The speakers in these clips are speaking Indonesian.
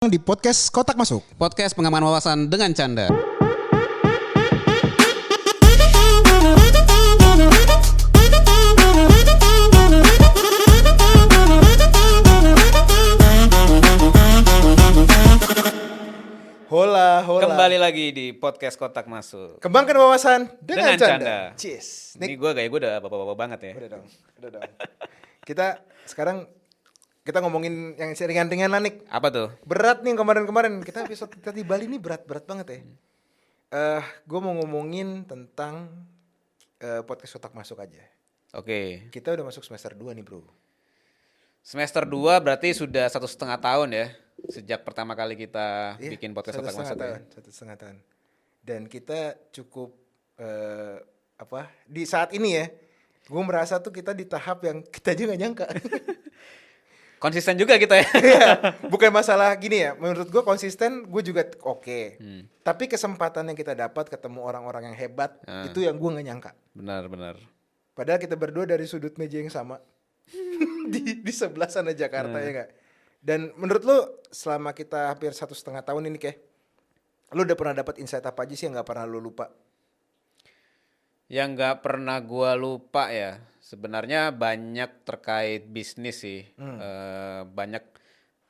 Di podcast Kotak Masuk. Podcast pengaman wawasan dengan canda. Hola. Kembali lagi di podcast Kotak Masuk. Kembangkan wawasan dengan canda. canda. Cheers. Ini gue udah bapak-bapak banget ya. Udah dong. Kita sekarang ngomongin yang ringan-ringan lah, Nik. Apa tuh? Berat nih kemarin. Kita episode kita di Bali ini berat banget ya. Gue mau ngomongin tentang podcast Kotak Masuk aja. Oke. Kita udah masuk semester 2 nih, Bro. Semester 2 berarti sudah 1,5 tahun ya. Sejak pertama kali kita bikin podcast Kotak Masuk ya. 1,5 tahun. Dan kita cukup di saat ini ya. Gue merasa tuh kita di tahap yang kita aja gak nyangka. Konsisten juga kita ya. Bukan masalah gini ya, menurut gue konsisten, gue juga oke. Tapi kesempatan yang kita dapat ketemu orang-orang yang hebat, itu yang gue gak nyangka. Benar. Padahal kita berdua dari sudut meja yang sama. di sebelah sana Jakarta ya gak? Dan menurut lu selama kita hampir 1,5 tahun ini lu udah pernah dapat insight apa aja sih yang gak pernah lu lupa? Yang gak pernah gue lupa ya, sebenarnya banyak terkait bisnis sih. Banyak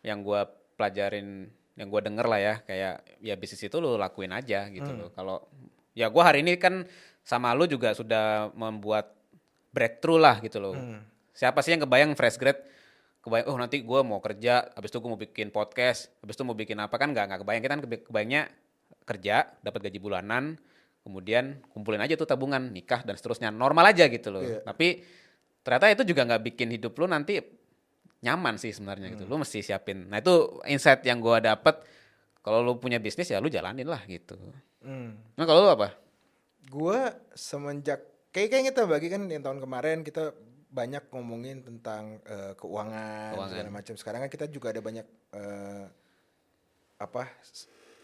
yang gue pelajarin, yang gue denger lah ya, kayak ya bisnis itu lu lakuin aja gitu loh. Kalau ya gue hari ini kan sama lu juga sudah membuat breakthrough lah gitu loh. Siapa sih yang kebayang fresh grad, kebayang nanti gue mau kerja, habis itu gue mau bikin podcast, habis itu mau bikin apa, kan nggak kebayang. Kita kan kebayangnya kerja, dapat gaji bulanan, kemudian kumpulin aja tuh tabungan, nikah dan seterusnya, normal aja gitu loh. Tapi ternyata itu juga nggak bikin hidup lu nanti nyaman sih sebenarnya gitu. Lu mesti siapin. Nah itu insight yang gue dapet. Kalau lu punya bisnis ya lu jalanin lah gitu. Nah kalau lu apa? Gue semenjak kayak kita bagi kan yang tahun kemarin kita banyak ngomongin tentang keuangan segala macam. Sekarang kan kita juga ada banyak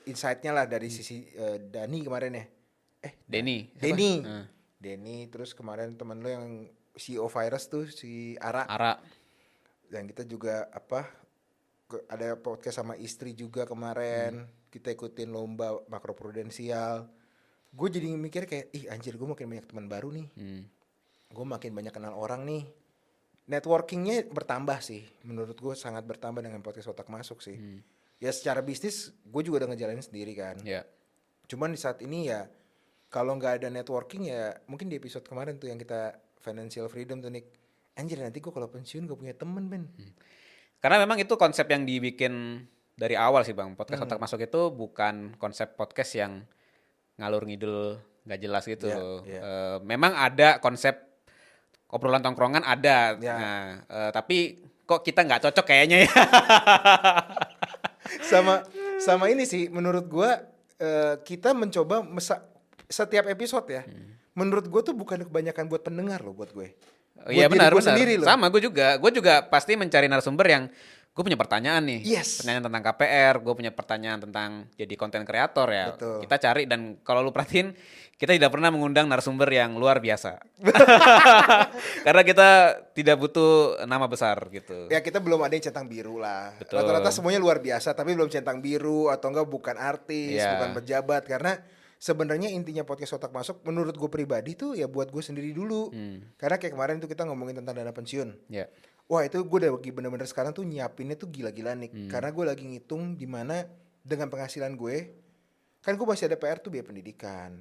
insight-nya lah dari sisi Dani kemarin ya. Denny. Denny, terus kemarin teman lo yang CEO Virus tuh si Ara. Dan kita juga ada podcast sama istri juga kemarin. Kita ikutin lomba makroprudensial. Gue jadi mikir kayak, anjir gue makin banyak teman baru nih. Gue makin banyak kenal orang nih. Networkingnya bertambah sih. Menurut gue sangat bertambah dengan podcast Kotak Masuk sih. Ya secara bisnis gue juga udah ngejalanin sendiri kan. Cuman di saat ini ya kalau nggak ada networking ya mungkin di episode kemarin tuh yang kita financial freedom tuh Nick. Anjir nanti gue kalau pensiun gak punya temen Ben. Karena memang itu konsep yang dibikin dari awal sih Bang. Podcast Kotak Masuk itu bukan konsep podcast yang ngalur ngidul gak jelas gitu. Memang ada konsep obrolan tongkrongan ada. Nah, tapi kok kita nggak cocok kayaknya ya. sama ini sih menurut gue kita mencoba setiap episode ya. Menurut gue tuh bukan kebanyakan buat pendengar loh buat gue. Iya benar. Sendiri loh. Sama gue juga pasti mencari narasumber yang gue punya pertanyaan nih. Pertanyaan tentang KPR, gue punya pertanyaan tentang jadi konten kreator ya. Betul. Kita cari dan kalau lu perhatiin kita tidak pernah mengundang narasumber yang luar biasa. Karena kita tidak butuh nama besar gitu. Ya kita belum ada yang centang biru lah. Betul. Rata-rata semuanya luar biasa tapi belum centang biru atau enggak bukan artis, bukan pejabat. Karena sebenarnya intinya podcast Kotak Masuk menurut gue pribadi tuh ya buat gue sendiri dulu. Karena kayak kemarin tuh kita ngomongin tentang dana pensiun. Wah itu gue udah bener-bener sekarang tuh nyiapinnya tuh gila-gila nih. Karena gue lagi ngitung dimana dengan penghasilan gue, kan gue masih ada PR tuh biaya pendidikan,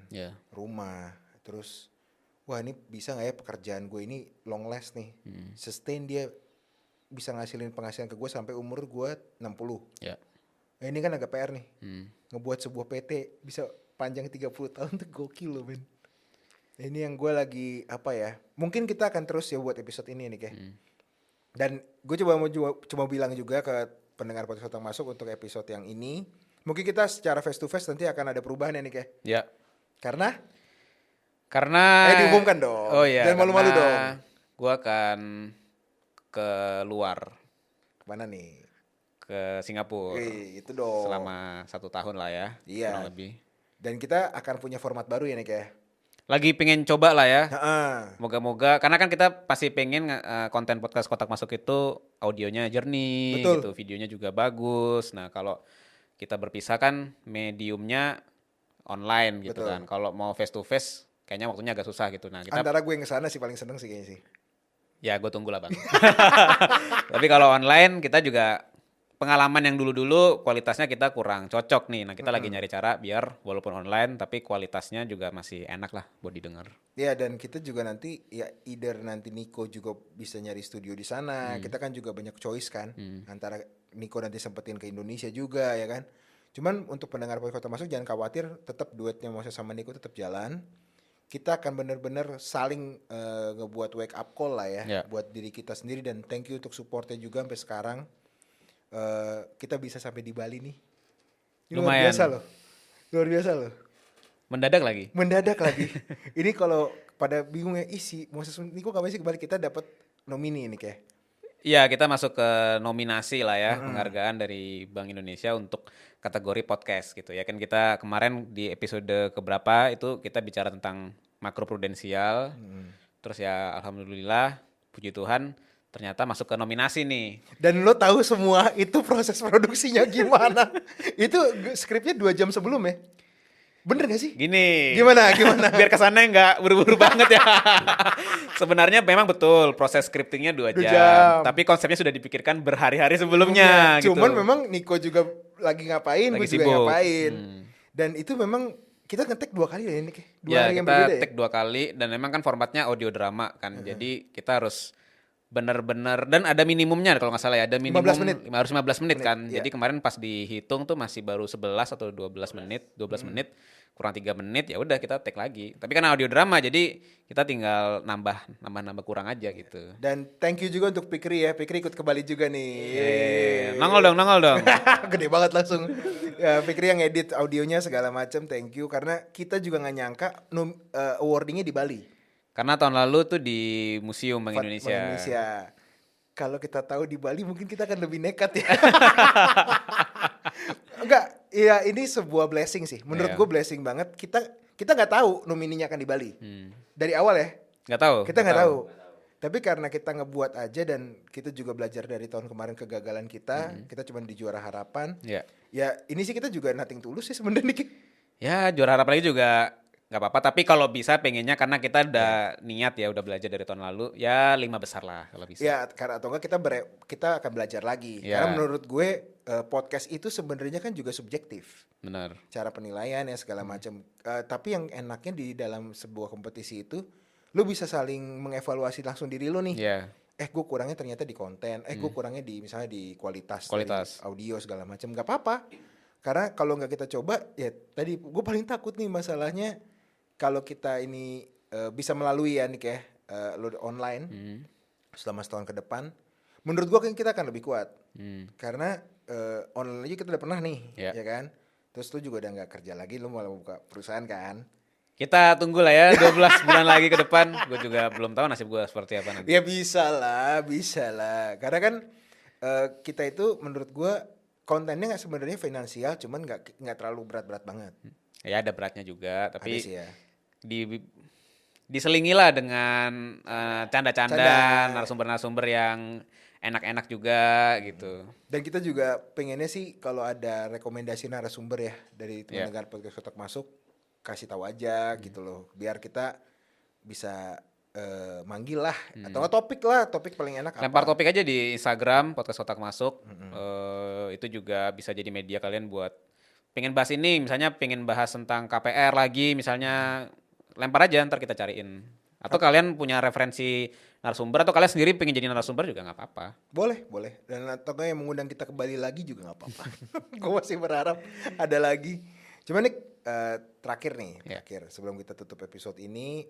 rumah, terus wah ini bisa gak ya pekerjaan gue ini long last nih, sustain dia bisa ngasilin penghasilan ke gue sampai umur gue 60. Ini kan agak PR nih, ngebuat sebuah PT bisa panjang 30 tahun tuh gokil loh men. Ini yang gue lagi mungkin kita akan terus ya buat episode ini nih kayak. Dan gue coba bilang juga ke pendengar podcast Kotak Masuk untuk episode yang ini, mungkin kita secara face to face nanti akan ada perubahan ya nih kayak. Karena diumumkan dong. Jangan malu-malu dong. Gue akan ke luar. Kemana nih? Ke Singapura. Itu dong. Selama 1 tahun lah ya. Iya. Kurang lebih. Dan kita akan punya format baru ya nih kayak. lagi pengen coba lah ya. Heeh. Moga-moga karena kan kita pasti pengen konten podcast Kotak Masuk itu audionya jernih Betul. gitu, videonya juga bagus. Nah, kalau kita berpisah kan mediumnya online gitu Betul. kan. Kalau mau face to face kayaknya waktunya agak susah gitu. Nah, kita Antara gue yang kesana sih paling seneng sih kayaknya sih. ya gue tunggu lah Bang. Tapi kalau online kita juga pengalaman yang dulu-dulu kualitasnya kita kurang cocok nih. Nah, kita lagi nyari cara biar walaupun online tapi kualitasnya juga masih enak lah buat didengar. Ya, dan kita juga nanti ya either nanti Niko juga bisa nyari studio di sana. Kita kan juga banyak choice kan. Antara Niko nanti sempetin ke Indonesia juga ya kan. Cuman untuk pendengar podcast Kota Masuk jangan khawatir, tetap duetnya Moses sama Niko tetap jalan. Kita akan benar-benar saling ngebuat wake up call lah ya buat diri kita sendiri, dan thank you untuk supportnya juga sampai sekarang. Kita bisa sampai di Bali nih. Ini Lumayan. Luar biasa loh. Mendadak lagi. Ini kalau pada bingung ya, isi Moses Niko kapan sih kembali, kita dapat nomini ini kayak. Iya, kita masuk ke nominasi lah ya, penghargaan dari Bank Indonesia untuk kategori podcast gitu ya. Kan kita kemarin di episode keberapa itu kita bicara tentang makro prudensial. Terus ya alhamdulillah, puji Tuhan ternyata masuk ke nominasi nih. Dan lo tahu semua itu proses produksinya gimana? Itu skripnya 2 jam sebelum ya? Bener gak sih? Gini. Gimana? Biar kesannya nggak buru-buru banget ya. Sebenarnya memang betul proses scriptingnya 2 jam. Tapi konsepnya sudah dipikirkan berhari-hari sebelumnya. Gitu. Cuman memang Niko juga lagi ngapain, gue juga sibuk. ngapain. Dan itu memang kita ngetek 2 kali ya ini kayak. 2 Ya, hari yang kita berbeda take 2 kali dan memang kan formatnya audio drama kan. Jadi kita harus benar-benar, dan ada minimumnya kalau nggak salah ya, ada minimum 15 menit. harus 15 menit kan. Iya. Jadi kemarin pas dihitung tuh masih baru 11 atau 12 menit, menit kurang 3 menit, ya udah kita take lagi. Tapi kan audio drama jadi kita tinggal nambah kurang aja gitu. Dan thank you juga untuk Pikri ya. Pikri ikut ke Bali juga nih. Nongol dong. Gede banget langsung. Ya, Pikri yang edit audionya segala macam, thank you, karena kita juga nggak nyangka awardingnya di Bali. Karena tahun lalu tuh di Museum Bank Indonesia. Kalau kita tahu di Bali mungkin kita akan lebih nekat ya. Enggak, ya ini sebuah blessing sih. Menurut gue blessing banget. Kita nggak tahu nomininya akan di Bali. Dari awal ya. Nggak tahu. Kita nggak tahu. Tapi karena kita ngebuat aja dan kita juga belajar dari tahun kemarin kegagalan kita, kita cuma di juara harapan. Ya ini sih kita juga nothing tulus sih sebenarnya. Ya juara harapan lagi juga nggak apa-apa, tapi kalau bisa pengennya karena kita udah niat ya, udah belajar dari tahun lalu, ya 5 besar lah kalau bisa. Ya, karena atau enggak kita akan belajar lagi. Karena menurut gue podcast itu sebenarnya kan juga subjektif. Benar. Cara penilaian ya segala macam. Tapi yang enaknya di dalam sebuah kompetisi itu, lo bisa saling mengevaluasi langsung diri lo nih. Gue kurangnya ternyata di konten. Gue kurangnya di misalnya di kualitas. Audio segala macam. Gak apa-apa. Karena kalau nggak kita coba, ya tadi gue paling takut nih masalahnya. Kalau kita ini bisa melalui ya nih kayak lo online selama setahun ke depan, menurut gua kan kita akan lebih kuat. Karena online aja kita udah pernah nih, ya kan? Terus lu juga udah nggak kerja lagi, lu malah buka perusahaan kan? Kita tunggu lah ya 12 bulan lagi ke depan. Gue juga belum tahu nasib gue seperti apa nanti. Ya bisa lah. Karena kan kita itu menurut gua kontennya nggak sebenarnya finansial, cuman nggak terlalu berat-berat banget. Ya ada beratnya juga, tapi ada sih ya. Diselingilah dengan canda-canda, narasumber-narasumber yang enak-enak juga gitu. Dan kita juga pengennya sih kalau ada rekomendasi narasumber ya dari pendengar podcast Kotak Masuk, kasih tahu aja gitu loh, biar kita bisa manggil lah atau topik paling enak. Lempar topik aja di Instagram podcast Kotak Masuk. Itu juga bisa jadi media kalian buat pengen bahas ini, misalnya pengen bahas tentang KPR lagi misalnya. Lempar aja, ntar kita cariin. Atau kalian punya referensi narasumber, atau kalian sendiri pengen jadi narasumber juga gak apa-apa. Boleh. Dan atau yang mengundang kita kembali lagi juga gak apa-apa. Gue masih berharap ada lagi. Cuma nih terakhir sebelum kita tutup episode ini,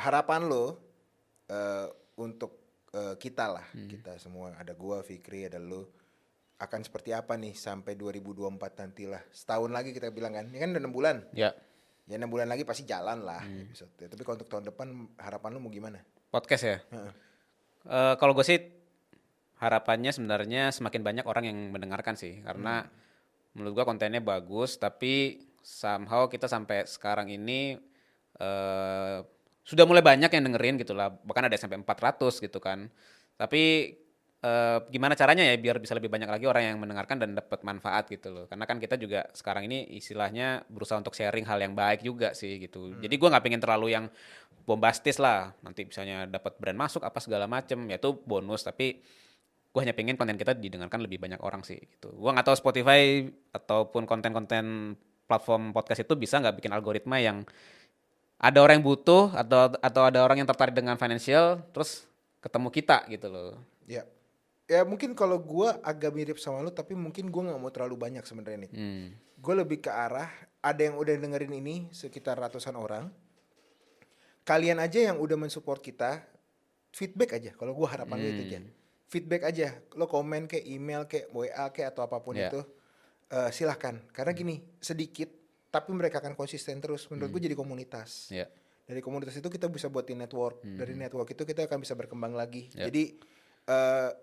harapan lo untuk kita lah, kita semua, ada gua, Fikri, ada lo, akan seperti apa nih sampai 2024 nanti lah. Setahun lagi kita bilang kan, ini kan udah 6 bulan. Ya 6 bulan lagi pasti jalan lah episode. Tapi kalau untuk tahun depan harapan lu mau gimana? Podcast ya? Kalau gue sih harapannya sebenarnya semakin banyak orang yang mendengarkan sih. Karena menurut gue kontennya bagus, tapi somehow kita sampai sekarang ini sudah mulai banyak yang dengerin gitu lah, bahkan ada sampai 400 gitu kan. Tapi gimana caranya ya biar bisa lebih banyak lagi orang yang mendengarkan dan dapat manfaat gitu loh. Karena kan kita juga sekarang ini istilahnya berusaha untuk sharing hal yang baik juga sih gitu. Jadi gue nggak pengen terlalu yang bombastis lah. Nanti misalnya dapat brand masuk apa segala macem, ya itu bonus. Tapi gue hanya pengen konten kita didengarkan lebih banyak orang sih gitu. Gue nggak tahu Spotify ataupun konten-konten platform podcast itu bisa nggak bikin algoritma yang ada orang yang butuh atau ada orang yang tertarik dengan financial terus ketemu kita gitu loh. Ya. Ya mungkin kalau gue agak mirip sama lu, tapi mungkin gue nggak mau terlalu banyak sebenarnya nih. Gue lebih ke arah ada yang udah dengerin ini sekitar ratusan orang. Kalian aja yang udah mensupport kita, feedback aja. Kalau gue harapan gue itu kan, feedback aja. Lo komen kayak email kayak WA kayak atau apapun itu, silahkan. Karena gini, sedikit tapi mereka akan konsisten terus. Menurut gue jadi komunitas. Dari komunitas itu kita bisa buatin network. Dari network itu kita akan bisa berkembang lagi. Jadi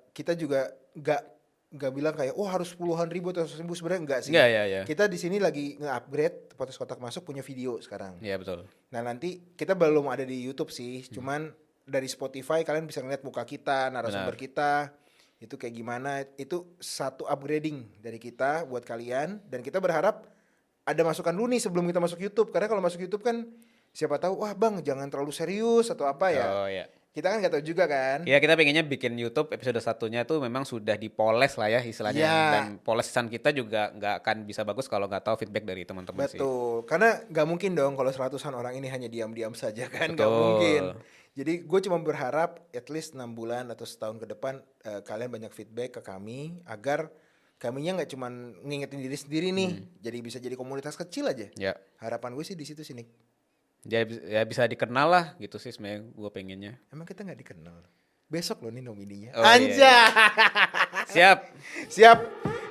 kita juga nggak bilang kayak harus puluhan ribu atau 100.000, sebenarnya enggak sih. Kita di sini lagi nge-upgrade Podcast Kotak Masuk punya video sekarang. Iya betul. Nah nanti kita belum ada di YouTube sih, cuman dari Spotify kalian bisa ngeliat muka kita, narasumber kita itu kayak gimana. Itu satu upgrading dari kita buat kalian, dan kita berharap ada masukan dulu nih sebelum kita masuk YouTube. Karena kalau masuk YouTube kan siapa tahu, wah bang jangan terlalu serius atau apa ya. Kita kan gak tahu juga kan. Ya kita pengennya bikin YouTube episode 1-nya tuh memang sudah dipoles lah ya istilahnya. Dan polesan kita juga gak akan bisa bagus kalau gak tahu feedback dari teman-teman sih. Betul, karena gak mungkin dong kalau 100-an orang ini hanya diam-diam saja kan. Gak mungkin. Jadi gue cuma berharap at least 6 bulan atau setahun ke depan kalian banyak feedback ke kami, agar kaminya gak cuma ngingetin diri sendiri nih. Jadi bisa jadi komunitas kecil aja. Harapan gue sih di situ sih Nick. Ya bisa dikenal lah gitu sih sebenarnya gue pengennya. Emang kita nggak dikenal? Besok loh nih nomininya. Siap.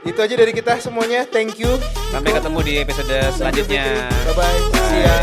Itu aja dari kita semuanya. Thank you. Sampai ketemu di episode selanjutnya. Bye bye. See ya.